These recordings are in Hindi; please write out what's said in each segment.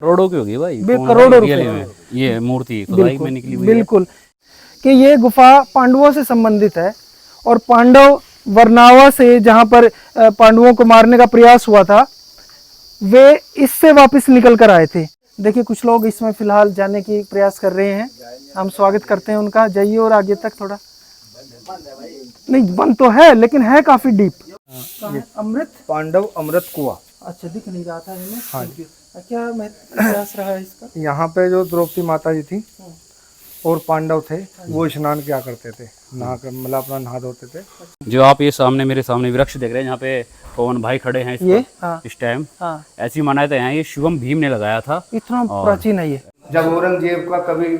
करोड़ों की होगी भाई, करोड़ों रियल रुपए में ये मूर्ति खुदाई में निकली हुई है। बिल्कुल कि ये गुफा पांडवों से संबंधित है और पांडव वरनावा से जहाँ पर पांडवों को मारने का प्रयास हुआ था, वे इससे वापस निकल कर आए थे। देखिए कुछ लोग इसमें फिलहाल जाने की प्रयास कर रहे हैं, हम स्वागत करते हैं उनका। जाइए और आगे तक थोड़ा, नहीं बंद तो है लेकिन है काफी डीप। अमृत पांडव अमृत कुआं। अच्छा दिख नहीं रहा था इन्हें। हाँ क्या इतिहास रहा है इसका? यहाँ पे जो द्रौपदी माता जी थी और पांडव थे वो स्नान किया करते थे, नहा कर मतलब अपना नहा धोते थे। जो आप ये सामने मेरे सामने वृक्ष देख रहे हैं, जहाँ पे पवन भाई खड़े हैं ये हाँ इस टाइम, हाँ ऐसी मान्यता है ये शिवम भीम ने लगाया था। इतना प्राचीन है ये। जब औरंगजेब का कभी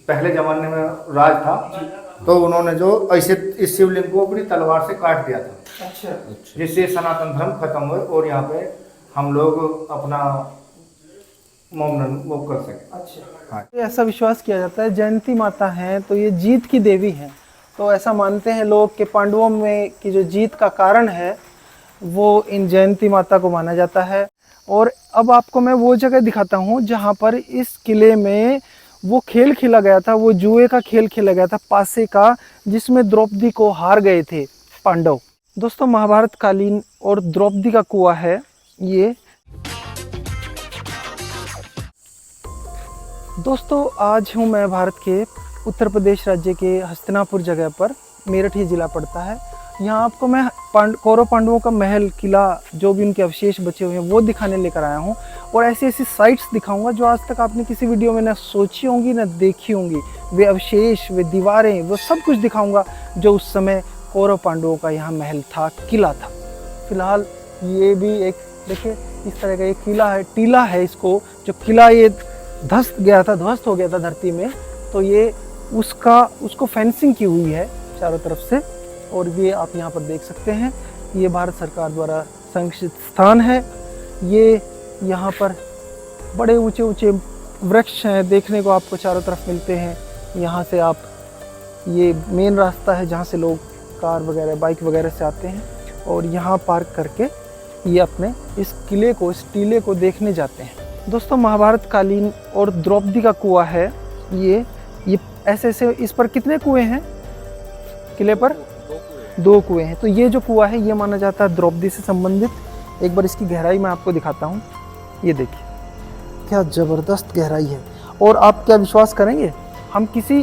पहले जमाने में राज था तो उन्होंने जो ऐसे इस शिवलिंग को अपनी तलवार से काट दिया था। अच्छा जिससे सनातन धर्म खत्म हुए और यहाँ पे हम लोग अपना मौन वो कर सके। अच्छा हाँ। ऐसा विश्वास किया जाता है जयंती माता हैं तो ये जीत की देवी हैं, तो ऐसा मानते हैं लोग कि पांडवों में की जो जीत का कारण है वो इन जयंती माता को माना जाता है। और अब आपको मैं वो जगह दिखाता हूँ जहाँ पर इस किले में वो खेल खेला गया था, वो जुए का खेल खेला गया था पासे का, जिसमें द्रौपदी को हार गए थे पांडव। दोस्तों महाभारत कालीन और द्रौपदी का कुआं है ये। दोस्तों आज हूँ मैं भारत के उत्तर प्रदेश राज्य के हस्तिनापुर जगह पर, मेरठ ही ज़िला पड़ता है। यहाँ आपको मैं कौरव पांडवों का महल, किला, जो भी उनके अवशेष बचे हुए हैं वो दिखाने लेकर आया हूँ। और ऐसी ऐसी साइट्स दिखाऊंगा जो आज तक आपने किसी वीडियो में ना सोची होंगी ना देखी होंगी। वे अवशेष, वे दीवारें, वो सब कुछ दिखाऊंगा जो उस समय कौरव पांडवों का यहाँ महल था, किला था। फिलहाल ये भी एक देखिए इस तरह का एक किला है, टीला है इसको, जो किला ये ध्वस्त हो गया था धरती में, तो ये उसको फेंसिंग की हुई है चारों तरफ से। और ये आप यहाँ पर देख सकते हैं, ये भारत सरकार द्वारा संरक्षित स्थान है। ये यहाँ पर बड़े ऊंचे ऊंचे वृक्ष हैं, देखने को आपको चारों तरफ मिलते हैं। यहाँ से आप, ये मेन रास्ता है जहाँ से लोग कार वगैरह, बाइक वगैरह से आते हैं और यहाँ पार्क करके ये अपने इस किले को, इस टीले को देखने जाते हैं। दोस्तों महाभारत कालीन और द्रौपदी का कुआं है ये ऐसे ऐसे। इस पर कितने कुएं हैं किले पर? 2 कुएं हैं। तो ये जो कुआं है ये माना जाता है द्रौपदी से संबंधित। एक बार इसकी गहराई मैं आपको दिखाता हूँ। ये देखिए क्या ज़बरदस्त गहराई है। और आप क्या विश्वास करेंगे, हम किसी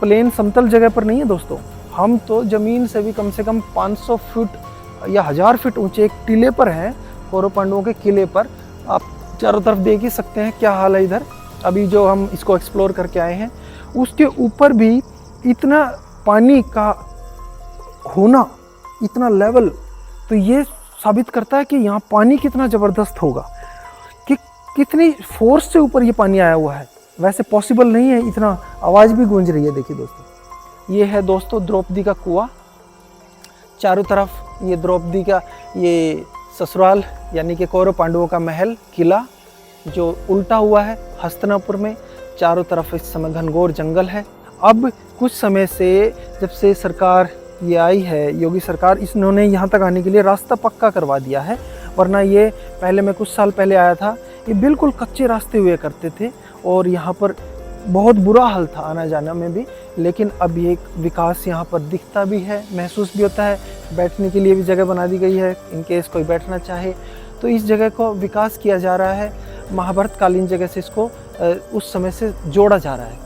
प्लेन समतल जगह पर नहीं है दोस्तों, हम तो ज़मीन से भी कम से कम 500 फुट या 1000 फुट ऊंचे एक टीले पर हैं, कौरव पांडवों के किले पर। आप चारों तरफ देख ही सकते हैं क्या हाल है इधर। अभी जो हम इसको एक्सप्लोर करके आए हैं उसके ऊपर भी इतना पानी का होना, इतना लेवल, तो ये साबित करता है कि यहाँ पानी कितना ज़बरदस्त होगा, कि कितनी फोर्स से ऊपर ये पानी आया हुआ है। वैसे पॉसिबल नहीं है, इतना आवाज़ भी गूंज रही है। देखिए दोस्तों, ये है दोस्तों द्रौपदी का कुआं। चारों तरफ ये द्रौपदी का ये ससुराल यानी कि कौरव पांडवों का महल, किला जो उल्टा हुआ है हस्तिनापुर में। चारों तरफ इस समय घनघोर जंगल है। अब कुछ समय से जब से सरकार ये आई है, योगी सरकार, इन्होंने यहाँ तक आने के लिए रास्ता पक्का करवा दिया है। वरना ये पहले, मैं कुछ साल पहले आया था, ये बिल्कुल कच्चे रास्ते हुए करते थे और यहाँ पर बहुत बुरा हाल था आना जाना में भी। लेकिन अब ये विकास यहाँ पर दिखता भी है, महसूस भी होता है। बैठने के लिए भी जगह बना दी गई है, इनकेस कोई बैठना चाहे तो इस जगह को विकास किया जा रहा है। महाभारत कालीन जगह से इसको उस समय से जोड़ा जा रहा है।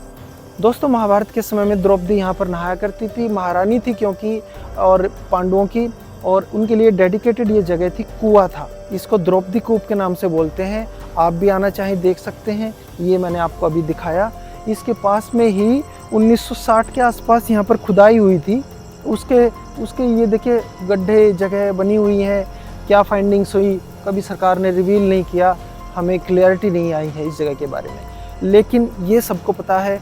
दोस्तों महाभारत के समय में द्रौपदी यहाँ पर नहाया करती थी, महारानी थी क्योंकि, और पांडवों की, और उनके लिए डेडिकेटेड ये जगह थी, कुआं था। इसको द्रौपदी कूप के नाम से बोलते हैं। आप भी आना चाहें देख सकते हैं, ये मैंने आपको अभी दिखाया। इसके पास में ही 1960 के आसपास यहाँ पर खुदाई हुई थी। उसके ये देखिए गड्ढे जगह बनी हुई हैं। क्या फाइंडिंग्स हुई कभी सरकार ने रिवील नहीं किया, हमें क्लियरिटी नहीं आई है इस जगह के बारे में। लेकिन ये सबको पता है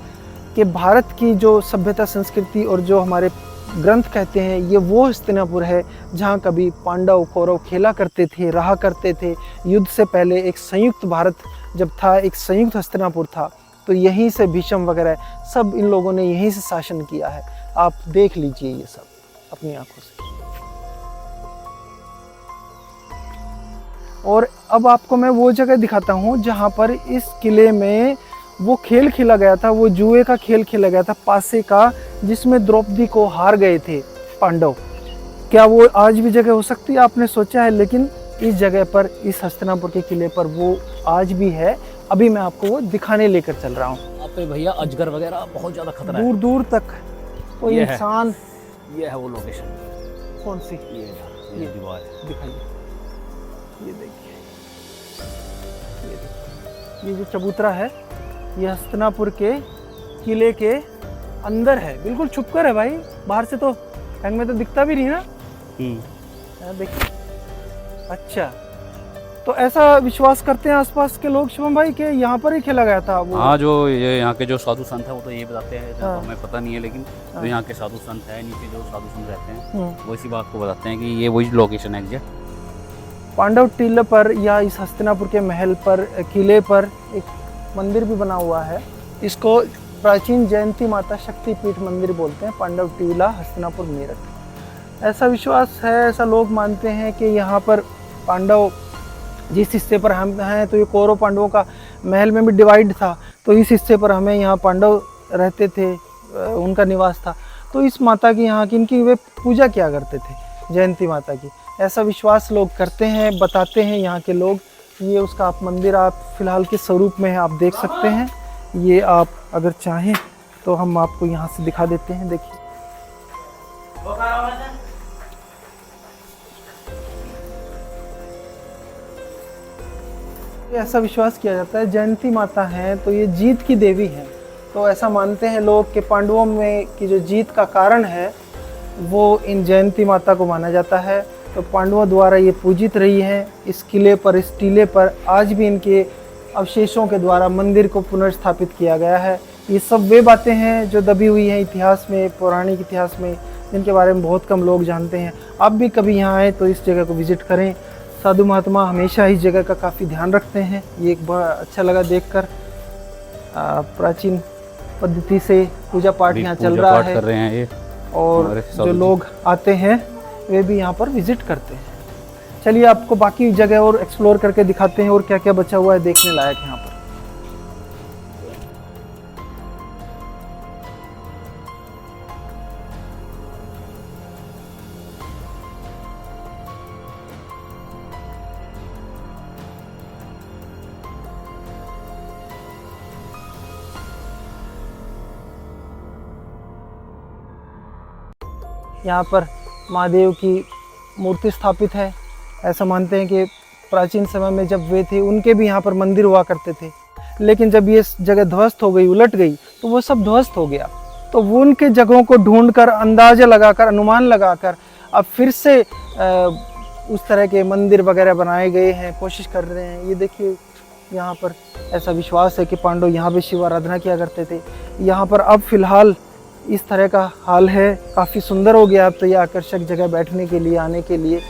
कि भारत की जो सभ्यता, संस्कृति और जो हमारे ग्रंथ कहते हैं, ये वो हस्तिनापुर है जहाँ कभी पांडव कौरव खेला करते थे, रहा करते थे। युद्ध से पहले एक संयुक्त भारत जब था, एक संयुक्त हस्तिनापुर था, तो यहीं से भीष्म वगैरह सब इन लोगों ने यहीं से शासन किया है। आप देख लीजिए ये सब अपनी आंखों से। और अब आपको मैं वो जगह दिखाता हूँ जहाँ पर इस किले में वो खेल खेला गया था, वो जुए का खेल खेला गया था पासे का, जिसमें द्रौपदी को हार गए थे पांडव। क्या वो आज भी जगह हो सकती है, आपने सोचा है? लेकिन इस जगह पर, इस हस्तिनापुर के किले पर वो आज भी है। अभी मैं आपको वो दिखाने लेकर चल रहा हूँ। यहाँ पे भैया अजगर वगैरह बहुत ज़्यादा खतरा है। दूर दूर तक कोई ये है। इंसान। ये है वो लोकेशन। कौन सी? ये दीवार है। दिखाइए। ये देखिए, ये देखिए, ये जो चबूतरा है ये हस्तिनापुर के किले के अंदर है, बिल्कुल छुप कर है भाई। बाहर से तो टंग में तो दिखता भी नहीं ना। देखिए। अच्छा, तो ऐसा विश्वास करते हैं आसपास के लोग शुभम भाई कि यहाँ पर ही खेला गया था वो? हाँ, जो ये यहाँ के जो साधु संत है वो तो ये बताते हैं, हाँ। तो हमें पता नहीं है, लेकिन हाँ। जो यहाँ के साधु संत है, नीचे जो साधु संत रहते हैं वो इसी बात को बताते हैं कि ये वही लोकेशन है एग्जैक्ट। पांडव टीले पर या इस हस्तिनापुर के महल पर, किले पर एक मंदिर भी बना हुआ है। इसको प्राचीन जयंती माता शक्तिपीठ मंदिर बोलते हैं, पांडव टीला, हस्तिनापुर, मेरठ। ऐसा विश्वास है, ऐसा लोग मानते हैं कि यहाँ पर पांडव जिस हिस्से पर हम हैं, तो ये कौरव पांडवों का महल में भी डिवाइड था, तो इस हिस्से पर हमें यहाँ पांडव रहते थे, उनका निवास था। तो इस माता की, यहाँ की, इनकी वे पूजा किया करते थे, जयंती माता की। ऐसा विश्वास लोग करते हैं, बताते हैं यहाँ के लोग। ये उसका आप मंदिर आप फिलहाल के स्वरूप में है, आप देख सकते हैं। ये आप अगर चाहें तो हम आपको यहाँ से दिखा देते हैं। देखिए, ऐसा विश्वास किया जाता है जयंती माता है तो ये जीत की देवी है। तो ऐसा मानते हैं लोग कि पांडवों में की जो जीत का कारण है वो इन जयंती माता को माना जाता है। तो पांडवों द्वारा ये पूजित रही है। इस किले पर, इस टीले पर आज भी इनके अवशेषों के द्वारा मंदिर को पुनर्स्थापित किया गया है। ये सब वे बातें हैं जो दबी हुई हैं इतिहास में, पौराणिक इतिहास में, जिनके बारे में बहुत कम लोग जानते हैं। आप भी कभी यहाँ आए तो इस जगह को विजिट करें। साधु महात्मा हमेशा इस जगह का काफ़ी ध्यान रखते हैं। ये एक बड़ा अच्छा लगा देखकर। प्राचीन पद्धति से पूजा पाठ यहाँ चल रहा है, कर रहे हैं ये, और जो लोग आते हैं वे भी यहाँ पर विजिट करते हैं। चलिए आपको बाकी जगह और एक्सप्लोर करके दिखाते हैं और क्या क्या बचा हुआ है देखने लायक यहाँ पर। यहाँ पर महादेव की मूर्ति स्थापित है। ऐसा मानते हैं कि प्राचीन समय में जब वे थे उनके भी यहाँ पर मंदिर हुआ करते थे, लेकिन जब ये जगह ध्वस्त हो गई, उलट गई, तो वो सब ध्वस्त हो गया। तो वो उनके जगहों को ढूंढकर, अंदाजा लगाकर, अनुमान लगाकर अब फिर से उस तरह के मंदिर वगैरह बनाए गए हैं, कोशिश कर रहे हैं। ये देखिए, यहाँ पर ऐसा विश्वास है कि पांडव यहाँ पे शिव आराधना किया करते थे। यहाँ पर अब फिलहाल इस तरह का हाल है, काफ़ी सुंदर हो गया अब तो ये आकर्षक जगह बैठने के लिए, आने के लिए।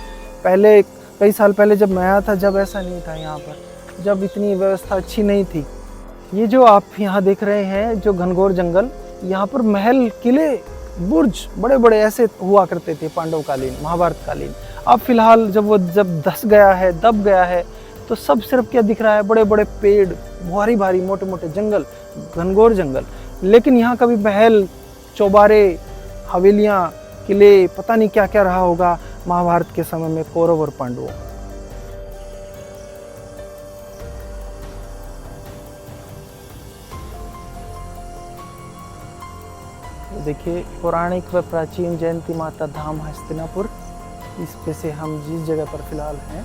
पहले कई साल पहले जब मैं आया था, जब ऐसा नहीं था यहाँ पर, जब इतनी व्यवस्था अच्छी नहीं थी। ये जो आप यहाँ देख रहे हैं, जो घनघोर जंगल, यहाँ पर महल, किले, बुर्ज बड़े बड़े ऐसे हुआ करते थे पांडव कालीन, महाभारत कालीन। अब फिलहाल जब धस गया है, दब गया है, तो सब सिर्फ क्या दिख रहा है, बड़े बड़े पेड़, भारी भारी मोटे मोटे जंगल, घनघोर जंगल। लेकिन यहाँ कभी महल, चौबारे, हवेलियाँ, किले, पता नहीं क्या क्या रहा होगा महाभारत के समय में कौरव और पांडवों। देखिए, पौराणिक व प्राचीन जयंती माता धाम हस्तिनापुर, इस पे से हम जिस जगह पर फिलहाल हैं,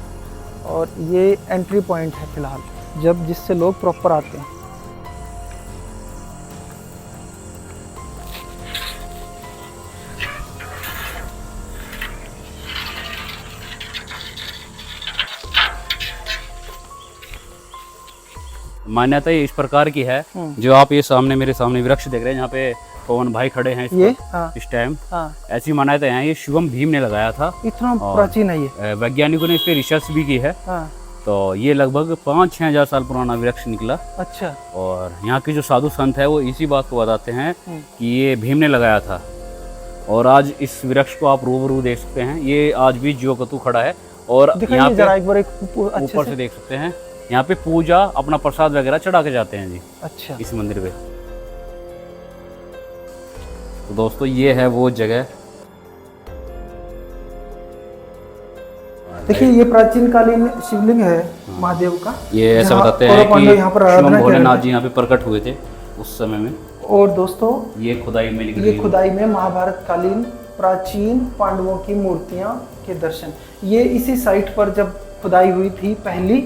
और ये एंट्री पॉइंट है फिलहाल, जब जिससे लोग प्रॉपर आते हैं। मान्यता ये इस प्रकार की है, जो आप ये सामने, मेरे सामने वृक्ष देख रहे हैं, यहाँ पे पवन भाई खड़े हैं ये, हाँ, इस टाइम, हाँ, ऐसी मान्यता है। ये शिवम भीम ने लगाया था। इतना प्राचीन है ये। वैज्ञानिकों ने इस पे रिसर्च भी की है। हाँ। तो ये लगभग 5-6 हजार साल पुराना वृक्ष निकला। अच्छा। और यहाँ के जो साधु संत है वो इसी बात को बताते हैं कि ये भीम ने लगाया था। और आज इस वृक्ष को आप रूबरू देख सकते हैं। ये आज भी ज्यों कतु खड़ा है और यहाँ दिखाइए जरा पे एक बार अच्छे ऊपर से देख सकते हैं, यहाँ पे पूजा अपना प्रसाद वगैरह चढ़ा के जाते हैं जी अच्छा इस मंदिर पे। तो दोस्तों ये है वो जगह। देखिए ये प्राचीन कालीन शिवलिंग है महादेव का। ये ऐसा जहाँ बताते कौरव हैं पांडव कि यहाँ पर शिव आराधना कर भोलेनाथ रहे जी यहाँ पे प्रकट हुए थे उस समय में। थे। और दोस्तों ये खुदाई में लिखी ये गई खुदाई में महाभारत कालीन प्राचीन पांडवों की मूर्तियां के दर्शन, ये इसी साइट पर जब खुदाई हुई थी पहली,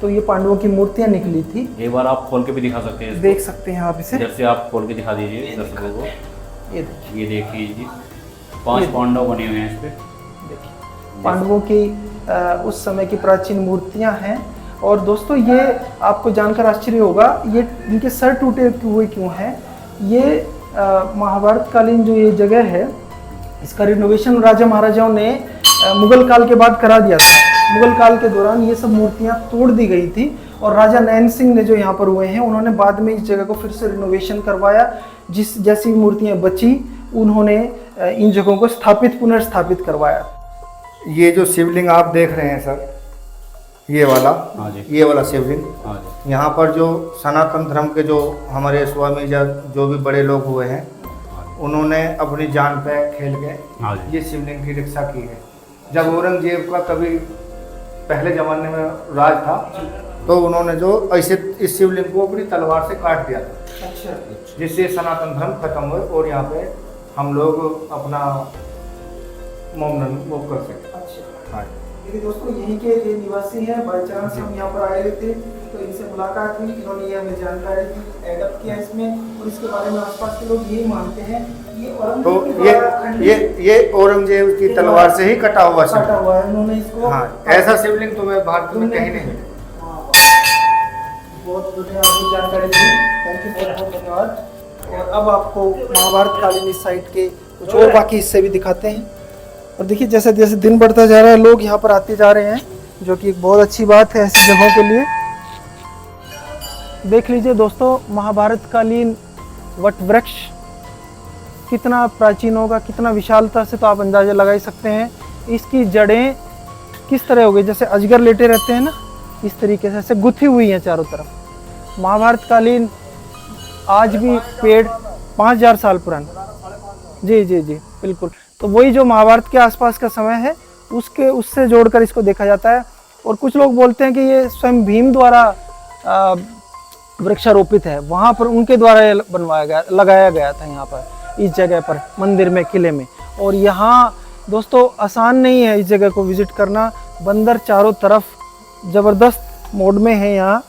तो ये पांडवों की मूर्तियां निकली थी। एक बार आप खोल के भी दिखा सकते हैं इसको। देख सकते हैं आप इसे, इधर से आप खोल के दिखा दीजिए दर्शकों को। ये देखिए, ये देखिए जी 5 पांडव बने हुए हैं इस पे। देखिए पांडवों की उस समय की प्राचीन मूर्तियां हैं। और दोस्तों ये आपको जानकर आश्चर्य होगा, ये इनके सर टूटे हुए क्यों हैं? ये महाभारत कालीन जो ये जगह है, इसका रिनोवेशन राजा महाराजाओं ने मुगल काल के बाद करा दिया था। मुगल काल के दौरान ये सब मूर्तियां तोड़ दी गई थी और राजा नैन सिंह ने जो यहाँ पर हुए हैं, उन्होंने बाद में इस जगह को फिर से रिनोवेशन करवाया। जिस जैसी मूर्तियां बची उन्होंने इन जगहों को पुनर्स्थापित करवाया। ये जो शिवलिंग आप देख रहे हैं सर, ये वाला, हाँ जी, ये वाला शिवलिंग, हाँ जी, यहाँ पर जो सनातन धर्म के जो हमारे स्वामी या जो भी बड़े लोग हुए हैं, उन्होंने अपनी जान पे खेल के हाँ जी। ये शिवलिंग की रक्षा की है। जब औरंगजेब का कभी पहले ज़माने में राज था, तो उन्होंने जो ऐसे इस शिवलिंग को अपनी तलवार से काट दिया था, अच्छा, जिससे सनातन धर्म खत्म हुए और यहाँ पे हम लोग अपना मौन वो कर सकें। अच्छा। हाँ, देखिए दोस्तों यहीं के ये निवासी हैं। बाई चांस हम यहाँ पर आए हुए थे तो इनसे मुलाकात हुई, इन्होंने ये हमें जानकारी दी, एडअप किया इसमें, और इसके बारे में आसपास के लोग यही मानते हैं ये तो औरंगजेब के द्वारा खंडित ये औरंगजेब की तलवार से ही कटा हुआ काटा शिवलिंग। हुआ है उन्होंने इसको। हाँ, ऐसा शिवलिंग तो मैं भारत में कहीं नहीं मिला। बहुत धन्यवाद जानकारी दी, थैंक यू, बहुत बहुत धन्यवाद। और अब आपको महाभारत कालीन इस साइट के कुछ और बाकी हिस्से भी दिखाते हैं। और देखिए जैसे जैसे दिन बढ़ता जा रहा है, लोग यहाँ पर आते जा रहे हैं, जो कि एक बहुत अच्छी बात है ऐसी जगहों के लिए। देख लीजिए दोस्तों, महाभारत कालीन वट वृक्ष कितना प्राचीन होगा, कितना विशालता से तो आप अंदाजा लगा ही सकते हैं। इसकी जड़ें किस तरह हो गई, जैसे अजगर लेटे रहते हैं ना, इस तरीके से ऐसे गुथी हुई हैं चारों तरफ। महाभारत कालीन आज भी पेड़ 5000 साल पुराना, जी जी जी बिल्कुल। तो वही जो महाभारत के आसपास का समय है उससे जोड़कर इसको देखा जाता है। और कुछ लोग बोलते हैं कि ये स्वयं भीम द्वारा वृक्षारोपित है, वहाँ पर उनके द्वारा बनवाया गया, लगाया गया था यहाँ पर, इस जगह पर, मंदिर में, किले में। और यहाँ दोस्तों आसान नहीं है इस जगह को विजिट करना, बंदर चारों तरफ ज़बरदस्त मोड में है यहाँ।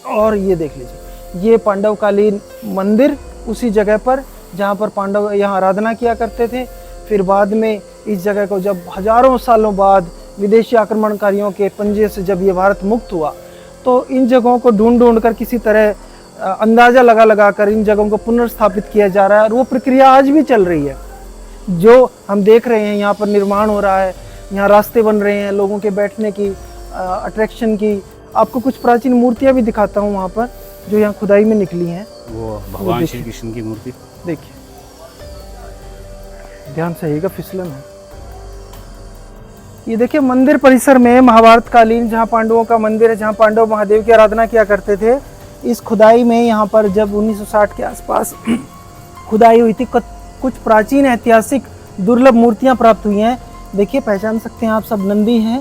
और ये देख लीजिए, ये पांडवकालीन मंदिर उसी जगह पर जहाँ पर पांडव यहाँ आराधना किया करते थे। फिर बाद में इस जगह को जब हजारों सालों बाद विदेशी आक्रमणकारियों के पंजे से जब ये भारत मुक्त हुआ, तो इन जगहों को ढूंढ कर किसी तरह अंदाज़ा लगा कर इन जगहों को पुनर्स्थापित किया जा रहा है। और वो प्रक्रिया आज भी चल रही है, जो हम देख रहे हैं यहाँ पर निर्माण हो रहा है, यहाँ रास्ते बन रहे हैं लोगों के बैठने की, अट्रैक्शन की। आपको कुछ प्राचीन मूर्तियाँ भी दिखाता हूँ वहाँ पर, जो यहाँ खुदाई में निकली हैं। वो भगवान श्री कृष्ण की मूर्ति देखिए, ध्यान से आइएगा, फिसलन है। ये देखिए मंदिर परिसर में महाभारत कालीन जहाँ पांडवों का मंदिर है, जहाँ पांडव महादेव की आराधना किया करते थे, इस खुदाई में यहाँ पर जब 1960 के आसपास खुदाई हुई थी, कुछ प्राचीन ऐतिहासिक दुर्लभ मूर्तियाँ प्राप्त हुई हैं। देखिए, पहचान सकते हैं आप, सब नंदी हैं,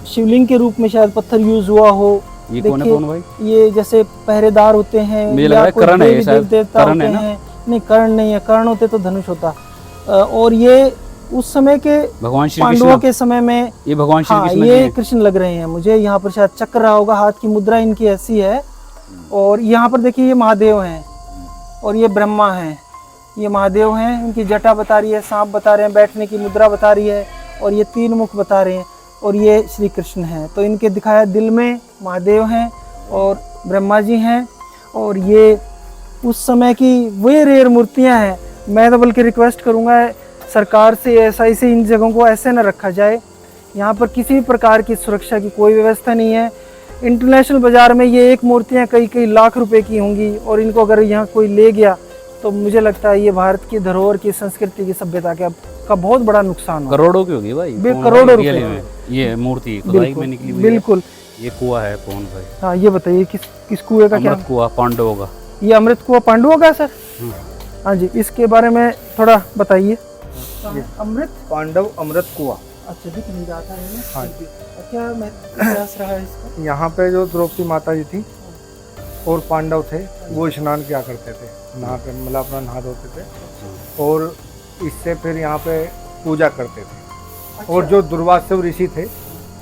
शिवलिंग के रूप में शायद पत्थर यूज हुआ हो। ये कौन है, कौन भाई? ये जैसे पहरेदार होते हैं, मुझे लग रहा है कर्ण है, शायद देवता होते हैं। नहीं, कर्ण नहीं है, कर्ण होते तो धनुष होता। और ये उस समय के भगवान श्री पांडवों कृष्ण के समय में, ये भगवान श्री हाँ, कृष्ण ये कृष्ण लग रहे हैं मुझे। यहाँ पर शायद चक्र रहा होगा, हाथ की मुद्रा इनकी ऐसी है। और यहाँ पर देखिए, ये महादेव हैं और ये ब्रह्मा हैं। ये महादेव हैं, इनकी जटा बता रही है, सांप बता रहे हैं, बैठने की मुद्रा बता रही है, और ये 3 मुख बता रहे हैं। और ये श्री कृष्ण हैं, तो इनके दिखाया दिल में महादेव हैं और ब्रह्मा जी हैं। और ये उस समय की वे रेयर मूर्तियां हैं। मैं तो बल्कि रिक्वेस्ट करूंगा सरकार से, एसआई से, इन जगहों को ऐसे न रखा जाए। यहाँ पर किसी भी प्रकार की सुरक्षा की कोई व्यवस्था नहीं है। इंटरनेशनल बाज़ार में ये एक मूर्तियाँ कई लाख रुपए की होंगी, और इनको अगर यहाँ कोई ले गया तो मुझे लगता है ये भारत की धरोहर की, संस्कृति की, सभ्यता के अब का बहुत बड़ा नुकसान हुआ। करोड़ों की होगी भाई, पवन करोड़ों भाई, रुपए रियली में ये मूर्ति खुदाई में निकली हुई है। बिल्कुल। ये कुआं है पवन भाई, हाँ ये बताइए किस कुएं का क्या? अमृत कुआं पांडवों का। ये अमृत कुआं पांडवों का सर? हाँ जी, इसके बारे में थोड़ा बताइए। अमृत पांडव अमृत कुआं। अच्छा, दिख नहीं रहा था मैंने। हाँ। क्या इतिहास रहा है इसका? यहाँ पे जो द्रौपदी माता जी थी और पांडव थे वो स्नान किया करते थे, नहा कर मतलब अपना नहा धोते थे और इससे फिर यहाँ पे पूजा करते थे। और जो दुर्वासा ऋषि थे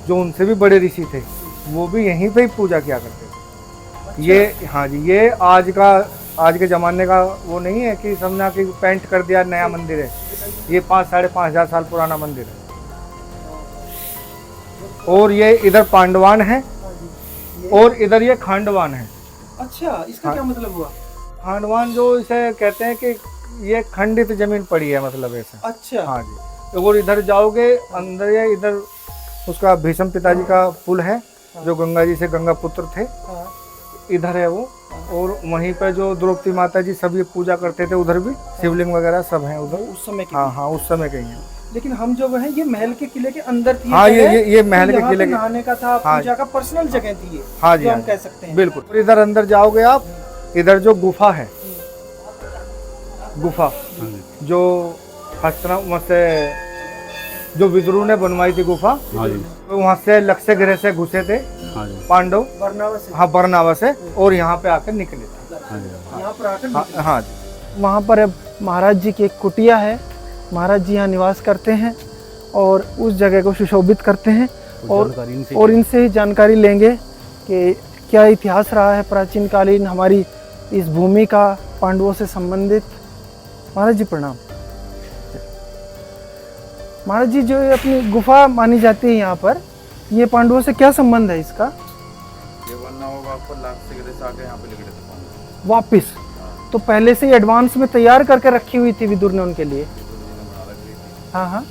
जो उनसे भी बड़े ऋषि थे वो भी यहीं पे ही पूजा किया करते थे। ये हाँ जी, ये आज के ज़माने का वो नहीं है कि समझना कि पेंट कर दिया नया मंदिर है। ये 5-5.5 साल पुराना मंदिर है। और ये इधर पांडवान है और इधर ये खांडवान है। अच्छा, इसका क्या मतलब हुआ? खांडवान जो इसे कहते हैं कि ये खंडित जमीन पड़ी है, मतलब ऐसा। अच्छा। हाँ जी। और इधर जाओगे अंदर, ये इधर उसका भीष्म पिताजी का पुल है जो गंगा जी से गंगा पुत्र थे, इधर है वो। और वहीं पर जो द्रौपदी माता जी सब ये पूजा करते थे, उधर भी शिवलिंग वगैरह सब हैं उधर उस समय के। हाँ उस समय के ही हैं। लेकिन हम जो है ये महल के किले के अंदर थी। हाँ, ये महल के किले के नहाने का था, हाँ, पूजा का पर्सनल जगह थी ये। हाँ जी, जो हम हाँ, कह सकते हैं। बिल्कुल। और इधर अंदर जाओगे आप, इधर जो गुफा है, गुफा जो हस्तिनापुर से जो विदुर ने बनवाई थी गुफा, हाँ जी, तो वहाँ से लक्ष्य गृह से घुसे थे हाँ जी, पांडव, बरनावा से। हाँ बरनावा से, और यहाँ पे आकर निकले थे। हाँ जी। यहाँ पर आकर हाँ, हाँ जी। वहाँ पर अब महाराज जी की एक कुटिया है। महाराज जी यहाँ निवास करते हैं और उस जगह को सुशोभित करते हैं। और इनसे ही जानकारी लेंगे कि क्या इतिहास रहा है प्राचीन कालीन हमारी इस भूमि का पांडवों से संबंधित। महाराज जी प्रणाम। महाराज जी, जो ये अपनी गुफा मानी जाती है यहाँ पर, ये पांडवों से क्या संबंध है इसका? ये बनना होगा आपको लाख से गिरे से आके यहाँ पे लिख रहे थे वापिस तो पहले से ही एडवांस में तैयार करके रखी हुई थी विदुर ने उनके लिए। हाँ हाँ,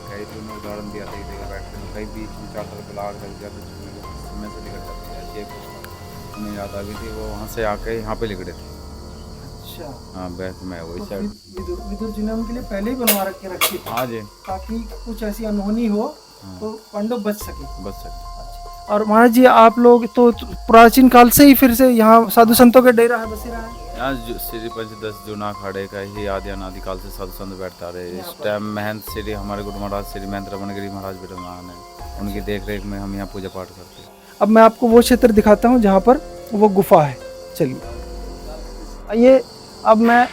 कई तो उदाहरण दिया था, इधर बैठते हैं कई बीच में 4 साल पहले आग लग गया तो समय से निकल जाती है। ऐसी एक उन्हें याद आ गई थी, वो वहाँ से आके यहाँ पे लिख रहे थे। अच्छा। हाँ बैठ मैं वही साइड विदुर जी ने उनके लिए पहले ही बनवा रखे रखी थी। हाँ जी, ताकि कुछ ऐसी अनहोनी हो तो पांडव बच सके। बस सर। और महाराज जी, आप लोग तो प्राचीन काल से ही फिर से यहाँ साधु संतों का डेरा है, बसेरा है? यहाँ श्री पंचदश जूना अखाड़े का ही आदि अनादि काल से साधु संत बैठता रहे। इस टाइम महंत श्री हमारे गुरु महाराज श्री महेंद्र रमनगिरी महाराज विराजमान है, उनकी देख रेख में हम यहाँ पूजा पाठ करते हैं। अब मैं आपको वो क्षेत्र दिखाता हूँ जहाँ पर वो गुफा है। चलिए, ये अब मैं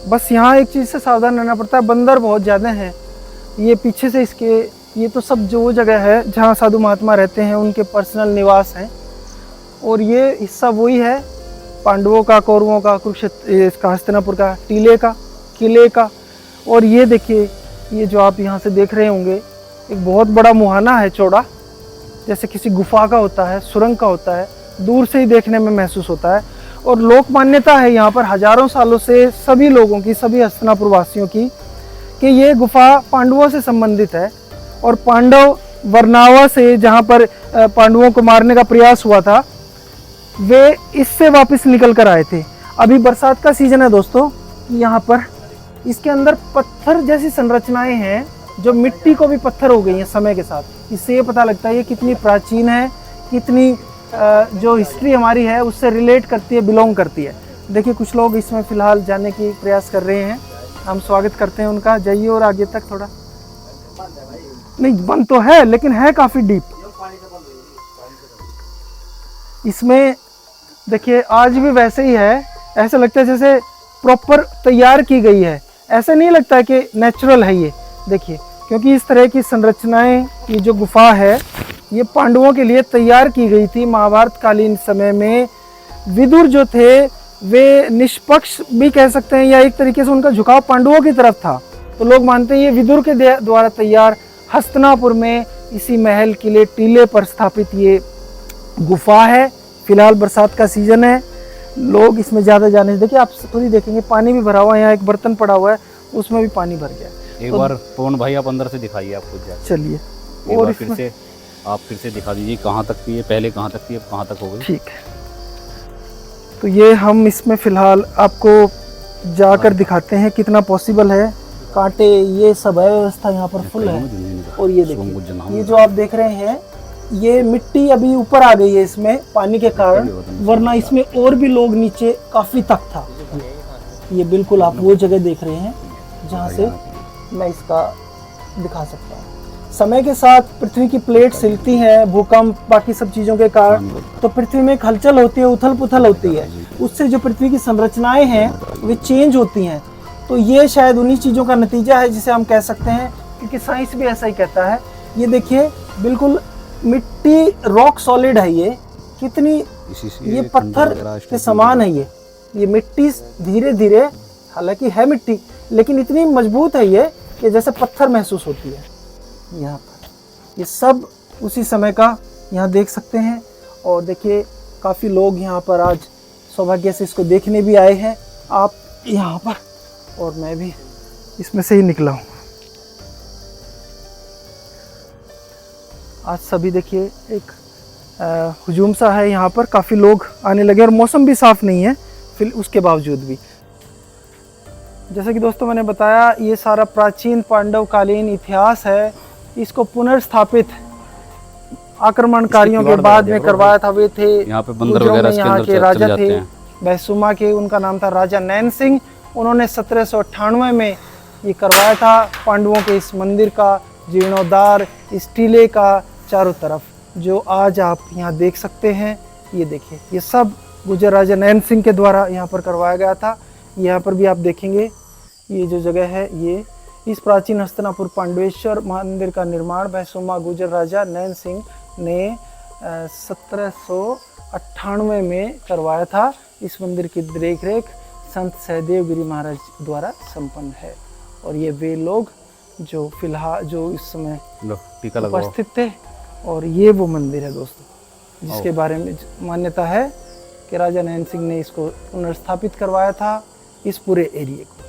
बस यहाँ एक चीज़ से सावधान रहना पड़ता है, बंदर बहुत ज़्यादा हैं। ये पीछे से इसके, ये तो सब जो जगह है जहाँ साधु महात्मा रहते हैं उनके पर्सनल निवास हैं। और ये हिस्सा वही है पांडवों का, कौरवों का, कुरुक्षेत्र, इसका हस्तिनापुर का, टीले का, किले का। और ये देखिए, ये जो आप यहाँ से देख रहे होंगे एक बहुत बड़ा मुहाना है, चौड़ा, जैसे किसी गुफा का होता है, सुरंग का होता है, दूर से ही देखने में महसूस होता है। और लोक मान्यता है यहाँ पर हजारों सालों से सभी लोगों की, सभी हस्तिनापुर वासियों की, कि ये गुफा पांडवों से संबंधित है। और पांडव बरनावा से, जहाँ पर पांडवों को मारने का प्रयास हुआ था, वे इससे वापस निकल कर आए थे। अभी बरसात का सीजन है दोस्तों, यहाँ पर इसके अंदर पत्थर जैसी संरचनाएं हैं जो मिट्टी को भी पत्थर हो गई हैं समय के साथ। इससे ये पता लगता है ये कितनी प्राचीन है, कितनी जो हिस्ट्री हमारी है उससे रिलेट करती है, बिलोंग करती है। देखिए, कुछ लोग इसमें फ़िलहाल जाने की प्रयास कर रहे हैं, हम स्वागत करते हैं उनका। जाइए और आगे तक थोड़ा। नहीं, बंद तो है लेकिन है काफ़ी डीप। इसमें देखिए आज भी वैसे ही है, ऐसा लगता है जैसे प्रॉपर तैयार की गई है। ऐसा नहीं लगता है कि नेचुरल है ये। देखिए, क्योंकि इस तरह की संरचनाएं, ये जो गुफा है ये पांडवों के लिए तैयार की गई थी। महाभारत कालीन समय में विदुर जो थे वे निष्पक्ष भी कह सकते हैं, या एक तरीके से उनका झुकाव पांडवों की तरफ था। तो लोग मानते हैं ये विदुर के द्वारा तैयार हस्तिनापुर में इसी महल किले टीले पर स्थापित ये गुफा है। फिलहाल बरसात का सीजन है, लोग इसमें ज़्यादा जाने से, देखिए आप खुद ही देखेंगे पानी भी भरा हुआ है। यहाँ एक बर्तन पड़ा हुआ है उसमें भी पानी भर गया। एक तो बार पवन भाई आप अंदर से दिखाइए, आप खुद जाके। चलिए, एक और बार फिर से दिखा दीजिए कहाँ तक थी ये, पहले कहाँ तक थी, अब कहाँ तक हो गई। ठीक है, तो ये हम इसमें फ़िलहाल आपको जाकर दिखाते हैं कितना पॉसिबल है। कांटे ये सब है, व्यवस्था यहाँ पर फुल है। और ये देखिए, ये जो आप देख रहे हैं, ये मिट्टी अभी ऊपर आ गई है इसमें पानी के कारण, वरना इसमें और भी लोग नीचे काफी तक था। ये बिल्कुल आप वो जगह देख रहे हैं जहाँ से मैं इसका दिखा सकता हूँ। समय के साथ पृथ्वी की प्लेट्स हिलती हैं, भूकंप बाकी सब चीज़ों के कारण, तो पृथ्वी में एक हलचल होती है, उथल पुथल होती है। उससे जो पृथ्वी की संरचनाएं हैं वे चेंज होती हैं। तो ये शायद उन्हीं चीज़ों का नतीजा है जिसे हम कह सकते हैं, क्योंकि साइंस भी ऐसा ही कहता है। ये देखिए, बिल्कुल मिट्टी रॉक सॉलिड है। ये कितनी, ये पत्थर के समान है। ये मिट्टी धीरे धीरे, हालांकि है मिट्टी, लेकिन इतनी मजबूत है ये कि जैसे पत्थर महसूस होती है। यहाँ पर ये सब उसी समय का यहाँ देख सकते हैं। और देखिए, काफ़ी लोग यहाँ पर आज सौभाग्य से इसको देखने भी आए हैं। आप यहाँ पर, और मैं भी इसमें से ही निकला हूँ। आज सभी देखिए एक हुजूम सा है यहाँ पर, काफ़ी लोग आने लगे और मौसम भी साफ़ नहीं है फिर उसके बावजूद भी। जैसे कि दोस्तों मैंने बताया, ये सारा प्राचीन पांडवकालीन इतिहास है। इसको पुनर्स्थापित आक्रमणकारियों के बाद में करवाया था। वे थे यहाँ पे बंदर वगैरह इसके यहाँ अंदर के राजा जाते थे हैं। बैसुमा के, उनका नाम था राजा नैन सिंह। उन्होंने 1798 में ये करवाया था पांडवों के इस मंदिर का जीर्णोद्धार, इस टीले का चारों तरफ, जो आज आप यहाँ देख सकते हैं। ये देखिए, ये सब गुजर राजा नैन सिंह के द्वारा यहाँ पर करवाया गया था। यहाँ पर भी आप देखेंगे, ये जो जगह है, ये इस प्राचीन हस्तिनापुर पांडवेश्वर मंदिर का निर्माण बैसुमा गुजर राजा नैन सिंह ने 1798 में करवाया था। इस मंदिर की देखरेख संत सहदेव गिरी महाराज द्वारा संपन्न है। और ये वे लोग जो फिलहाल जो इस समय उपस्थित थे। और ये वो मंदिर है दोस्तों, जिसके बारे में मान्यता है कि राजा नैन सिंह ने इसको पुनर्स्थापित करवाया था, इस पूरे एरिया को।